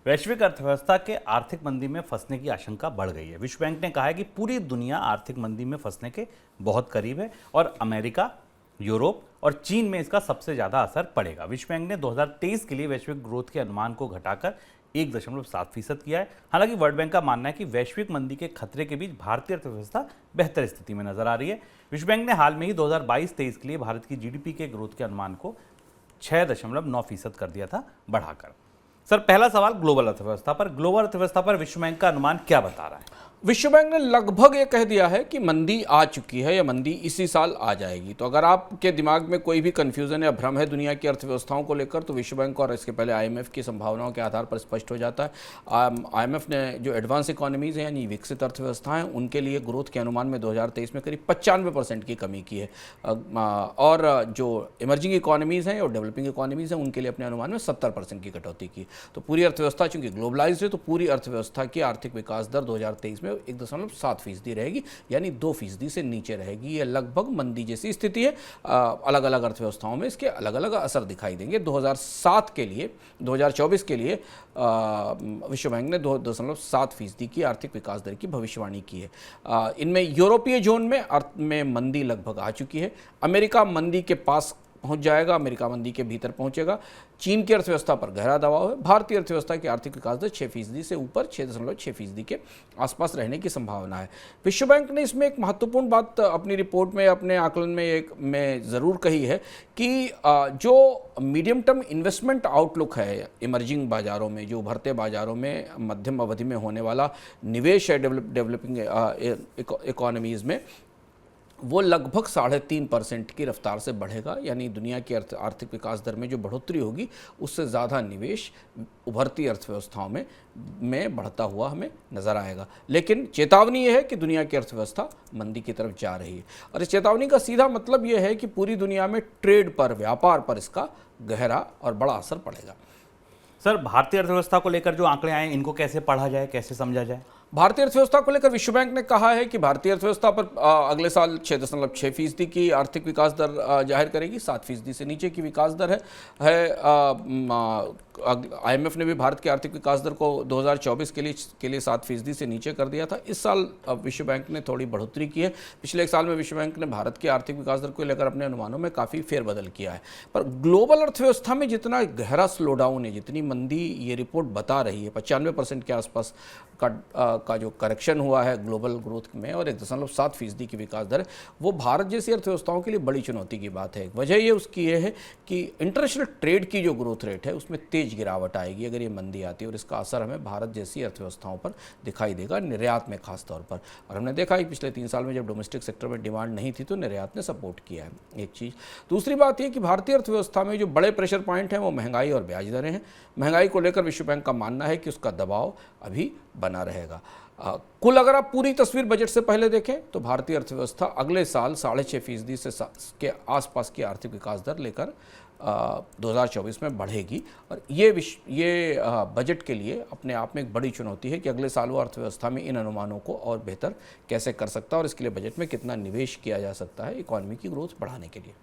वैश्विक अर्थव्यवस्था के आर्थिक मंदी में फंसने की आशंका बढ़ गई है। विश्व बैंक ने कहा है कि पूरी दुनिया आर्थिक मंदी में फंसने के बहुत करीब है और अमेरिका, यूरोप और चीन में इसका सबसे ज्यादा असर पड़ेगा। विश्व बैंक ने 2023 के लिए वैश्विक ग्रोथ के अनुमान को घटाकर 1.7% किया है। हालांकि वर्ल्ड बैंक का मानना है कि वैश्विक मंदी के खतरे के बीच भारतीय अर्थव्यवस्था बेहतर स्थिति में नजर आ रही है। विश्व बैंक ने हाल में ही 2022-23 के लिए भारत की जीडीपी के ग्रोथ के अनुमान को 6.9% कर दिया था बढ़ाकर। सर, पहला सवाल ग्लोबल अर्थव्यवस्था पर। ग्लोबल अर्थव्यवस्था पर विश्व बैंक का अनुमान क्या बता रहा है? विश्व बैंक ने लगभग ये कह दिया है कि मंदी आ चुकी है या मंदी इसी साल आ जाएगी। तो अगर आपके दिमाग में कोई भी कंफ्यूजन या भ्रम है दुनिया की अर्थव्यवस्थाओं को लेकर, तो विश्व बैंक और इसके पहले आईएमएफ की संभावनाओं के आधार पर स्पष्ट हो जाता है। आईएमएफ ने जो एडवांस इकोनॉमीज हैं यानी विकसित अर्थव्यवस्थाएं, उनके लिए ग्रोथ के अनुमान में 2023 में करीब 95% की कमी की है, और जो इमर्जिंग इकोनॉमीज हैं और डेवलपिंग इकोनॉमीज हैं उनके लिए अपने अनुमान में 70% की कटौती की। तो पूरी अर्थव्यवस्था चूंकि ग्लोबलाइज्ड है, तो पूरी अर्थव्यवस्था की आर्थिक विकास दर 2023 में 1.7% रहेगी, यानी 2% से नीचे रहेगी। यह लगभग मंदी जैसी स्थिति है। अलग अलग अर्थव्यवस्थाओं में इसके अलग अलग असर दिखाई देंगे। 2024 के लिए विश्व बैंक ने 2.7% की आर्थिक विकास दर की भविष्यवाणी की है। इनमें यूरोपीय जोन में मंदी लगभग आ चुकी है। अमेरिका मंदी के पास पहुंच जाएगा, अमेरिका मंदी के भीतर पहुंचेगा। चीन की अर्थव्यवस्था पर गहरा दबाव है। भारतीय अर्थव्यवस्था की आर्थिक विकास दर 6% से ऊपर 6.6% के आसपास रहने की संभावना है। विश्व बैंक ने इसमें एक महत्वपूर्ण बात अपनी रिपोर्ट में, अपने आकलन में ज़रूर कही है कि जो मीडियम टर्म इन्वेस्टमेंट आउटलुक है इमर्जिंग बाजारों में, जो उभरते बाजारों में मध्यम अवधि में होने वाला निवेश है डेवलपिंग इकोनॉमीज़ में, वो लगभग 3.5% की रफ्तार से बढ़ेगा। यानी दुनिया की आर्थिक विकास दर में जो बढ़ोतरी होगी उससे ज़्यादा निवेश उभरती अर्थव्यवस्थाओं में बढ़ता हुआ हमें नज़र आएगा। लेकिन चेतावनी ये है कि दुनिया की अर्थव्यवस्था मंदी की तरफ जा रही है, और इस चेतावनी का सीधा मतलब ये है कि पूरी दुनिया में ट्रेड पर, व्यापार पर इसका गहरा और बड़ा असर पड़ेगा। सर, भारतीय अर्थव्यवस्था को लेकर जो आंकड़े आए इनको कैसे पढ़ा जाए, कैसे समझा जाए? भारतीय अर्थव्यवस्था को लेकर विश्व बैंक ने कहा है कि भारतीय अर्थव्यवस्था पर अगले साल 6.6% की आर्थिक विकास दर जाहिर करेगी। 7% से नीचे की विकास दर है। आईएमएफ ने भी भारत की आर्थिक विकास दर को 2024 के लिए 7% से नीचे कर दिया था। इस साल विश्व बैंक ने थोड़ी बढ़ोतरी की है। पिछले एक साल में विश्व बैंक ने भारत की आर्थिक विकास दर को लेकर अपने अनुमानों में काफ़ी फेरबदल किया है। पर ग्लोबल अर्थव्यवस्था में जितना गहरा स्लोडाउन है, जितनी मंदी ये रिपोर्ट बता रही है, 95% के आसपास का जो करेक्शन हुआ है ग्लोबल ग्रोथ में और 1.7% की विकास दर है, वो भारत जैसी अर्थव्यवस्थाओं के लिए बड़ी चुनौती की बात है। वजह ये उसकी ये है कि इंटरनेशनल ट्रेड की जो ग्रोथ रेट है उसमें तेज गिरावट आएगी अगर ये मंदी आती है, और इसका असर हमें भारत जैसी अर्थव्यवस्थाओं पर दिखाई देगा, निर्यात में खास तौर पर। और हमने देखा है पिछले 3 साल में जब डोमेस्टिक सेक्टर में डिमांड नहीं थी तो निर्यात ने सपोर्ट किया है, एक चीज़। दूसरी बात यह कि भारतीय अर्थव्यवस्था में जो बड़े प्रेशर पॉइंट हैं वो महंगाई और ब्याज दरें हैं। महंगाई को लेकर विश्व बैंक का मानना है कि उसका दबाव अभी बना रहेगा। कुल अगर आप पूरी तस्वीर बजट से पहले देखें तो भारतीय अर्थव्यवस्था अगले साल 6.5% से के आसपास की आर्थिक विकास दर लेकर 2024 में बढ़ेगी। और ये बजट के लिए अपने आप में एक बड़ी चुनौती है कि अगले साल वो अर्थव्यवस्था में इन अनुमानों को और बेहतर कैसे कर सकता है और इसके लिए बजट में कितना निवेश किया जा सकता है इकोनॉमी की ग्रोथ बढ़ाने के लिए।